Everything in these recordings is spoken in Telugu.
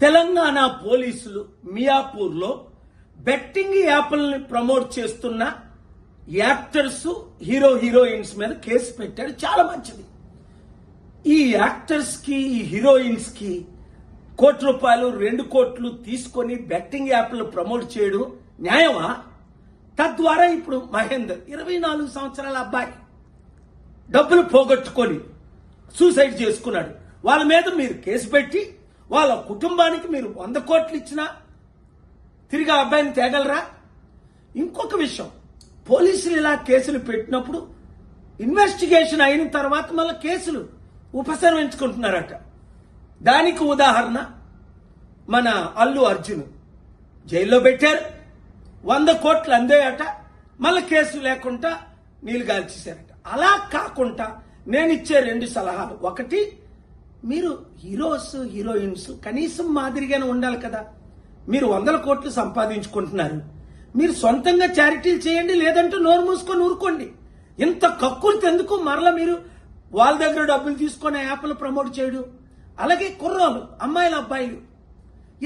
తెలంగాణ పోలీసులు మియాపూర్లో బెట్టింగ్ యాప్లని ప్రమోట్ చేస్తున్న యాక్టర్స్ హీరోయిన్స్ మీద కేసు పెట్టారు. చాలా మంచిది. ఈ యాక్టర్స్ కి ఈ హీరోయిన్స్ కి ₹1 2 కోట్లు తీసుకొని బెట్టింగ్ యాప్లు ప్రమోట్ చేయడం న్యాయమా? తద్వారా ఇప్పుడు మహేందర్ 24 సంవత్సరాల అబ్బాయి డబ్బులు పోగొట్టుకొని సూసైడ్ చేసుకున్నాడు. వాళ్ళ మీద మీరు కేసు పెట్టి వాళ్ళ కుటుంబానికి మీరు 100 కోట్లు ఇచ్చినా తిరిగి ఆ అబ్బాయిని తేగలరా? ఇంకొక విషయం, పోలీసులు ఇలా కేసులు పెట్టినప్పుడు ఇన్వెస్టిగేషన్ అయిన తర్వాత మళ్ళీ కేసులు ఉపసంహరించుకుంటున్నారట. దానికి ఉదాహరణ మన అల్లు అర్జున్ జైల్లో పెట్టారు, 100 కోట్లు అందేయట, మళ్ళీ కేసు లేకుండా నీళ్లు గాల్చేశారట. అలా కాకుండా నేను ఇచ్చే 2 సలహాలు. ఒకటి, మీరు హీరోయిన్స్ కనీసం మాదిరిగానే ఉండాలి కదా. మీరు 100 కోట్లు సంపాదించుకుంటున్నారు, మీరు సొంతంగా చారిటీలు చేయండి, లేదంటే నోరు మూసుకొని ఊరుకోండి. ఇంత కక్కులు ఎందుకు మరలా మీరు వాళ్ళ దగ్గర డబ్బులు తీసుకొని యాప్లు ప్రమోట్ చేయడం? అలాగే కుర్రోలు, అమ్మాయిలు, అబ్బాయిలు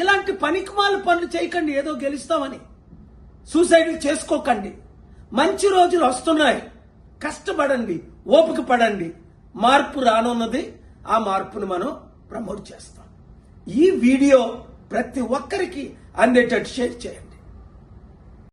ఇలాంటి పనికిమాల పనులు చేయకండి. ఏదో గెలుస్తామని సూసైడ్లు చేసుకోకండి. మంచి రోజులు వస్తున్నాయి, కష్టపడండి, ఓపిక పడండి. మార్పు రానున్నది, ఆ మార్పును మనం ప్రమోట్ చేస్తాం. ఈ వీడియో ప్రతి ఒక్కరికి అందేటట్టు షేర్ చేయండి.